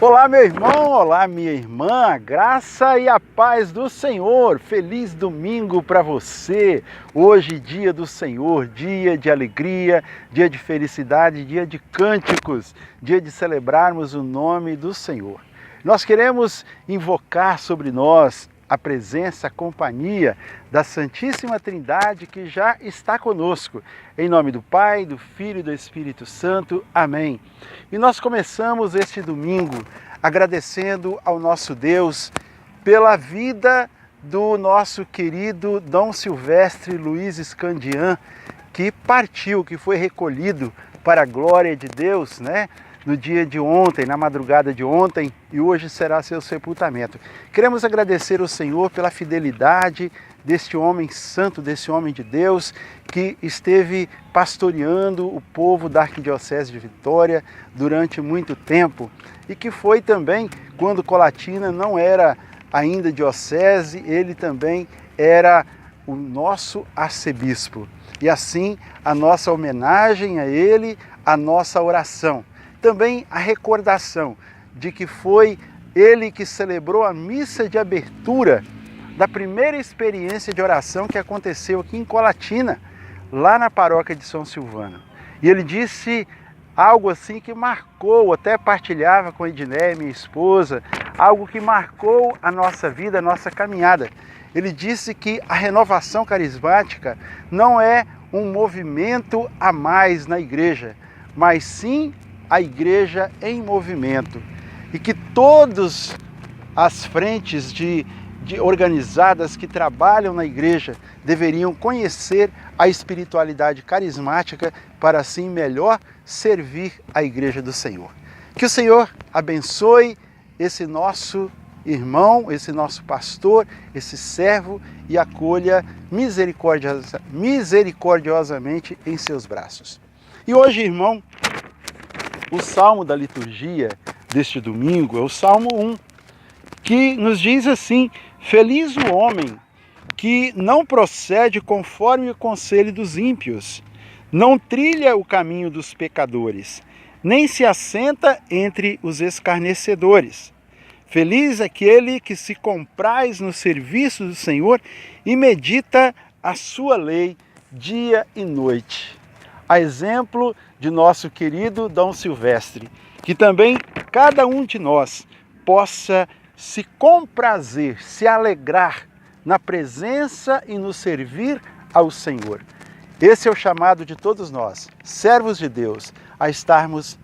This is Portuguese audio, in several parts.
Olá, meu irmão, olá, minha irmã, a graça e a paz do Senhor. Feliz domingo para você. Hoje, dia do Senhor, dia de alegria, dia de felicidade, dia de cânticos, dia de celebrarmos o nome do Senhor. Nós queremos invocar sobre nós a presença, a companhia da Santíssima Trindade que já está conosco. Em nome do Pai, do Filho e do Espírito Santo. Amém. E nós começamos este domingo agradecendo ao nosso Deus pela vida do nosso querido Dom Silvestre Luiz Scandian, que partiu, que foi recolhido para a glória de Deus, no dia de ontem, na madrugada de ontem, e hoje será seu sepultamento. Queremos agradecer ao Senhor pela fidelidade deste homem santo, desse homem de Deus, que esteve pastoreando o povo da Arquidiocese de Vitória durante muito tempo, e que foi também, quando Colatina não era ainda diocese, ele também era o nosso arcebispo. E assim, a nossa homenagem a ele, a nossa oração. Também a recordação de que foi ele que celebrou a missa de abertura da primeira experiência de oração que aconteceu aqui em Colatina, lá na paróquia de São Silvano. E ele disse algo assim que marcou, até partilhava com a Edneia, minha esposa, algo que marcou a nossa vida, a nossa caminhada. Ele disse que a renovação carismática não é um movimento a mais na igreja, mas sim a igreja em movimento, e que todas as frentes organizadas que trabalham na igreja deveriam conhecer a espiritualidade carismática para assim melhor servir a igreja do Senhor. Que o Senhor abençoe esse nosso irmão, esse nosso pastor, esse servo, e acolha misericordiosamente em seus braços. E hoje, irmão, o salmo da liturgia deste domingo é o Salmo 1, que nos diz assim: feliz o homem que não procede conforme o conselho dos ímpios, não trilha o caminho dos pecadores, nem se assenta entre os escarnecedores. Feliz aquele que se compraz no serviço do Senhor e medita a sua lei dia e noite. A exemplo de nosso querido Dom Silvestre, que também cada um de nós possa se comprazer, se alegrar na presença e no servir ao Senhor. Esse é o chamado de todos nós, servos de Deus, a estarmos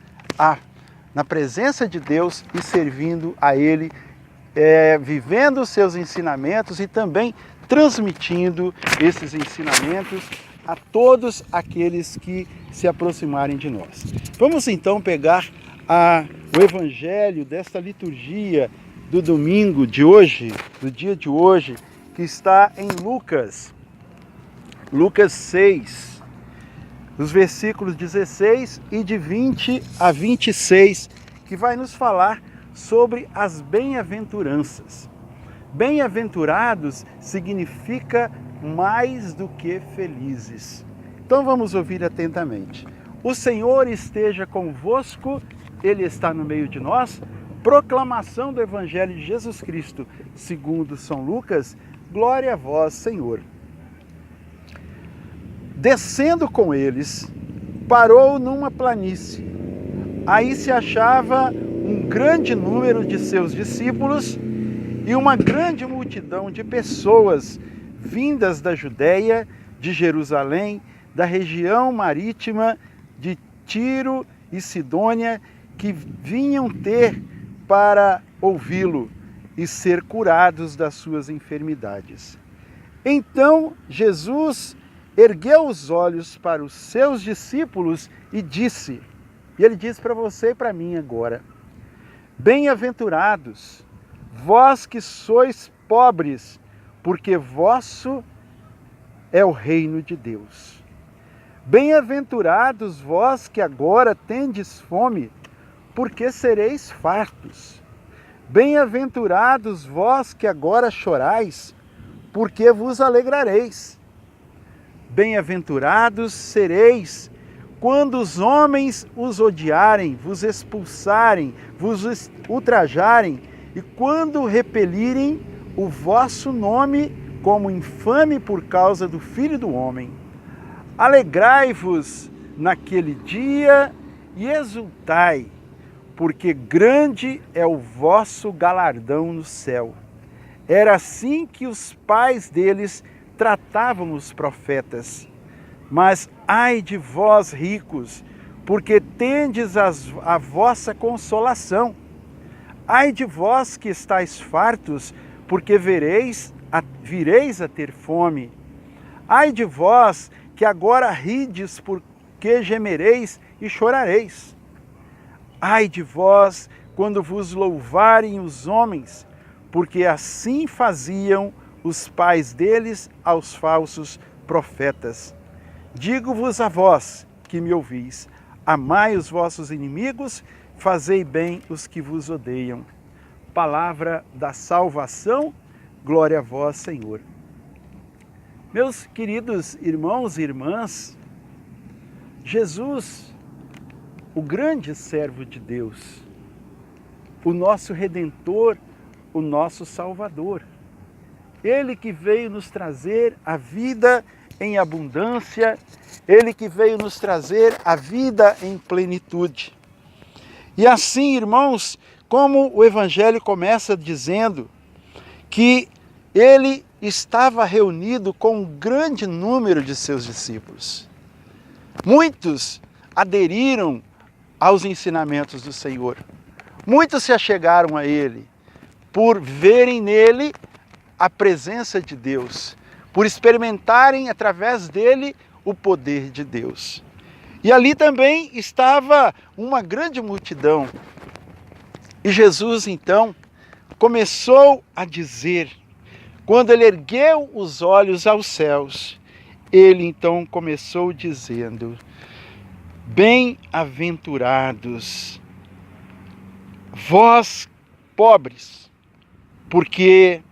na presença de Deus e servindo a Ele, vivendo os seus ensinamentos e também transmitindo esses ensinamentos a todos aqueles que se aproximarem de nós. Vamos então pegar o evangelho desta liturgia do domingo de hoje, do dia de hoje, que está em Lucas 6, os versículos 16 e de 20 a 26, que vai nos falar sobre as bem-aventuranças. Bem-aventurados significa mais do que felizes. Então vamos ouvir atentamente. O Senhor esteja convosco, Ele está no meio de nós. Proclamação do Evangelho de Jesus Cristo, segundo São Lucas. Glória a vós, Senhor. Descendo com eles, parou numa planície. Aí se achava um grande número de seus discípulos e uma grande multidão de pessoas vindas da Judéia, de Jerusalém, da região marítima de Tiro e Sidônia, que vinham ter para ouvi-lo e ser curados das suas enfermidades. Então Jesus ergueu os olhos para os seus discípulos e disse, e ele diz para você e para mim agora: bem-aventurados, vós que sois pobres, porque vosso é o reino de Deus. Bem-aventurados vós que agora tendes fome, porque sereis fartos. Bem-aventurados vós que agora chorais, porque vos alegrareis. Bem-aventurados sereis quando os homens os odiarem, vos expulsarem, vos ultrajarem, e quando repelirem o vosso nome como infame por causa do Filho do Homem. Alegrai-vos naquele dia e exultai, porque grande é o vosso galardão no céu. Era assim que os pais deles tratavam os profetas. Mas ai de vós, ricos, porque tendes a vossa consolação. Ai de vós que estáis fartos, porque vireis a ter fome. Ai de vós que agora rides, porque gemereis e chorareis. Ai de vós quando vos louvarem os homens, porque assim faziam os pais deles aos falsos profetas. Digo-vos a vós que me ouvis, amai os vossos inimigos, fazei bem os que vos odeiam. Palavra da salvação, glória a vós, Senhor. Meus queridos irmãos e irmãs, Jesus, o grande servo de Deus, o nosso Redentor, o nosso Salvador, Ele que veio nos trazer a vida em abundância, Ele que veio nos trazer a vida em plenitude. E assim, irmãos, como o Evangelho começa dizendo que Ele estava reunido com um grande número de seus discípulos. Muitos aderiram aos ensinamentos do Senhor. Muitos se achegaram a Ele por verem nele a presença de Deus, por experimentarem através dele o poder de Deus. E ali também estava uma grande multidão. E Jesus então começou a dizer, quando ele ergueu os olhos aos céus, ele então começou dizendo: bem-aventurados vós pobres, porque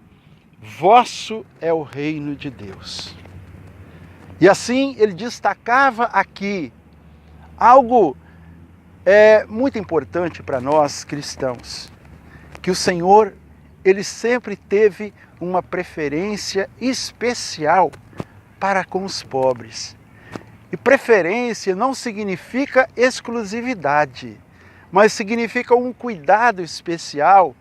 vosso é o reino de Deus. E assim ele destacava aqui algo muito importante para nós cristãos, que o Senhor, ele sempre teve uma preferência especial para com os pobres. E preferência não significa exclusividade, mas significa um cuidado especial,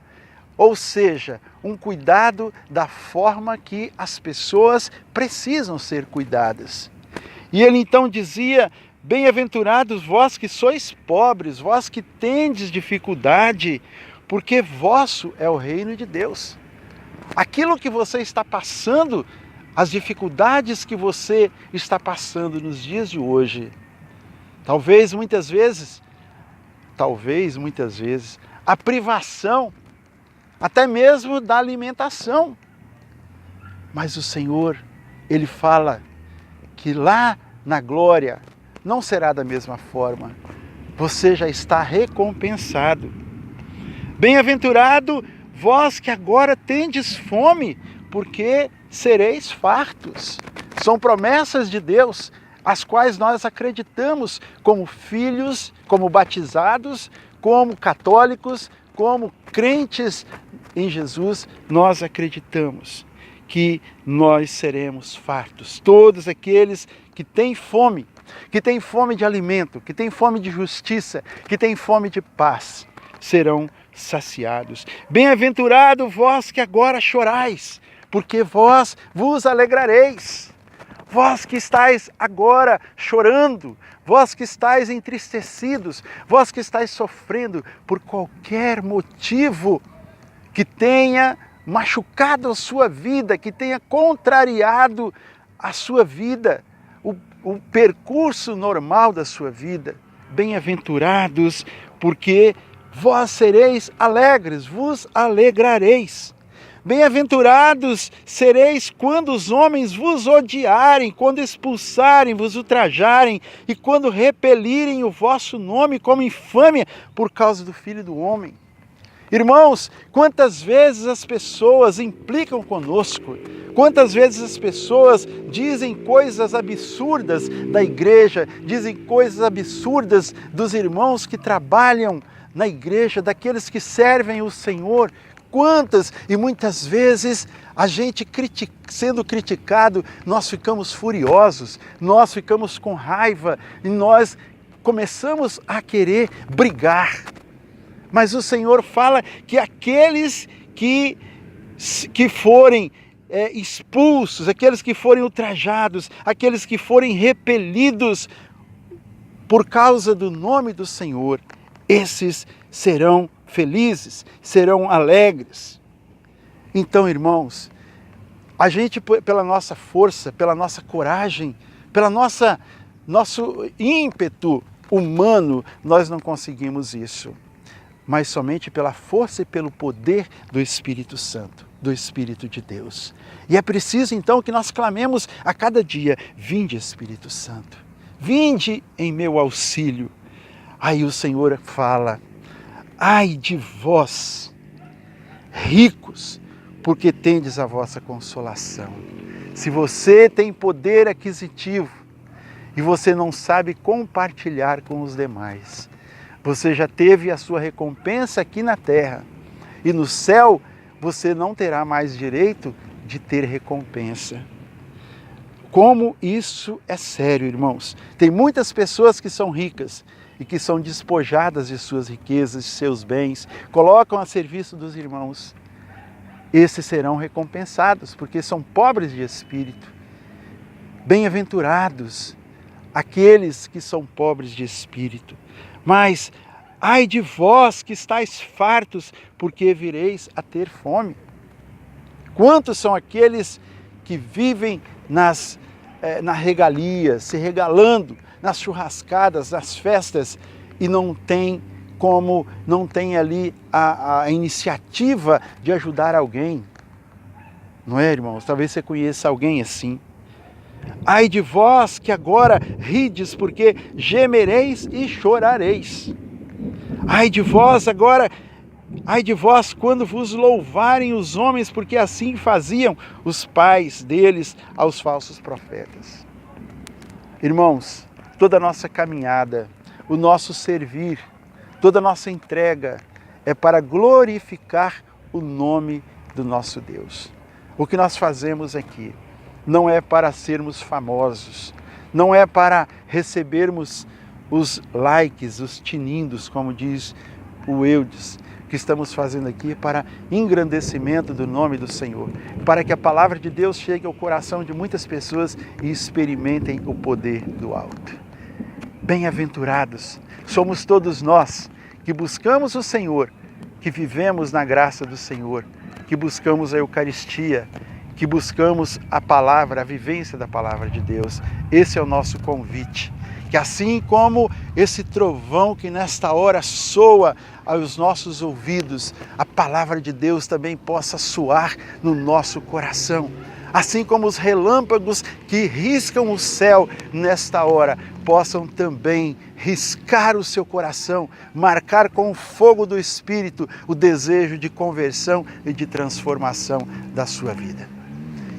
ou seja, um cuidado da forma que as pessoas precisam ser cuidadas. E ele então dizia: bem-aventurados vós que sois pobres, vós que tendes dificuldade, porque vosso é o reino de Deus. Aquilo que você está passando, as dificuldades que você está passando nos dias de hoje, talvez muitas vezes, a privação, até mesmo da alimentação. Mas o Senhor, Ele fala que lá na glória não será da mesma forma. Você já está recompensado. Bem-aventurado vós que agora tendes fome, porque sereis fartos. São promessas de Deus, as quais nós acreditamos como filhos, como batizados, como católicos, como crentes em Jesus, nós acreditamos que nós seremos fartos. Todos aqueles que têm fome de alimento, que têm fome de justiça, que têm fome de paz, serão saciados. Bem-aventurado vós que agora chorais, porque vós vos alegrareis. Vós que estáis agora chorando, vós que estáis entristecidos, vós que estáis sofrendo por qualquer motivo que tenha machucado a sua vida, que tenha contrariado a sua vida, o percurso normal da sua vida. Bem-aventurados, porque vós sereis alegres, vos alegrareis. Bem-aventurados sereis quando os homens vos odiarem, quando expulsarem, vos ultrajarem e quando repelirem o vosso nome como infâmia por causa do Filho do Homem. Irmãos, quantas vezes as pessoas implicam conosco, quantas vezes as pessoas dizem coisas absurdas da igreja, dizem coisas absurdas dos irmãos que trabalham na igreja, daqueles que servem o Senhor. Quantas e muitas vezes a gente sendo criticado, nós ficamos furiosos, nós ficamos com raiva e nós começamos a querer brigar. Mas o Senhor fala que aqueles que forem expulsos, aqueles que forem ultrajados, aqueles que forem repelidos por causa do nome do Senhor, esses serão felizes, serão alegres. Então, irmãos, a gente, pela nossa força, pela nossa coragem, nosso ímpeto humano, nós não conseguimos isso. Mas somente pela força e pelo poder do Espírito Santo, do Espírito de Deus. E é preciso então que nós clamemos a cada dia: vinde, Espírito Santo, vinde em meu auxílio. Aí o Senhor fala: ai de vós, ricos, porque tendes a vossa consolação. Se você tem poder aquisitivo e você não sabe compartilhar com os demais, você já teve a sua recompensa aqui na terra. E no céu você não terá mais direito de ter recompensa. Como isso é sério, irmãos. Tem muitas pessoas que são ricas e que são despojadas de suas riquezas, de seus bens, colocam a serviço dos irmãos. Esses serão recompensados, porque são pobres de espírito. Bem-aventurados aqueles que são pobres de espírito. Mas ai de vós que estáis fartos, porque vireis a ter fome. Quantos são aqueles que vivem na regalia, se regalando nas churrascadas, nas festas, e não tem ali a iniciativa de ajudar alguém? Não é, irmãos? Talvez você conheça alguém assim. Ai de vós que agora rides, porque gemereis e chorareis. Ai de vós quando vos louvarem os homens, porque assim faziam os pais deles aos falsos profetas. Irmãos, toda a nossa caminhada, o nosso servir, toda a nossa entrega é para glorificar o nome do nosso Deus. O que nós fazemos aqui não é para sermos famosos, não é para recebermos os likes, os tinindos, como diz o Eudes. O que estamos fazendo aqui é para engrandecimento do nome do Senhor, para que a palavra de Deus chegue ao coração de muitas pessoas e experimentem o poder do alto. Bem-aventurados somos todos nós que buscamos o Senhor, que vivemos na graça do Senhor, que buscamos a Eucaristia, que buscamos a palavra, a vivência da palavra de Deus. Esse é o nosso convite. Que assim como esse trovão que nesta hora soa aos nossos ouvidos, a palavra de Deus também possa soar no nosso coração. Assim como os relâmpagos que riscam o céu nesta hora, possam também riscar o seu coração, marcar com o fogo do Espírito o desejo de conversão e de transformação da sua vida.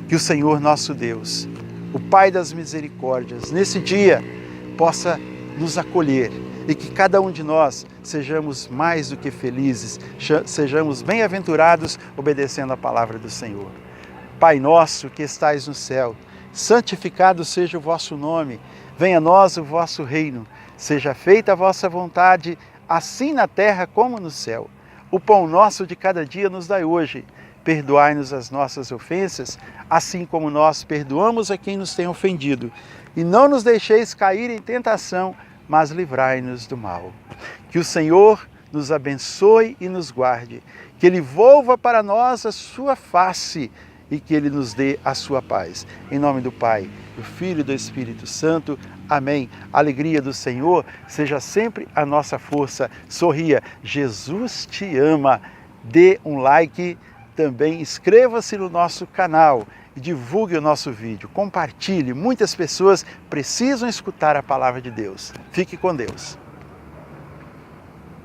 Que o Senhor nosso Deus, o Pai das misericórdias, nesse dia possa nos acolher e que cada um de nós sejamos mais do que felizes, sejamos bem-aventurados obedecendo a palavra do Senhor. Pai nosso que estais no céu, santificado seja o vosso nome, venha a nós o vosso reino, seja feita a vossa vontade, assim na terra como no céu. O pão nosso de cada dia nos dai hoje. Perdoai-nos as nossas ofensas, assim como nós perdoamos a quem nos tem ofendido. E não nos deixeis cair em tentação, mas livrai-nos do mal. Que o Senhor nos abençoe e nos guarde, que Ele volva para nós a sua face e que Ele nos dê a sua paz. Em nome do Pai, do Filho e do Espírito Santo. Amém. A alegria do Senhor seja sempre a nossa força. Sorria. Jesus te ama. Dê um like. Também inscreva-se no nosso canal e divulgue o nosso vídeo. Compartilhe. Muitas pessoas precisam escutar a palavra de Deus. Fique com Deus.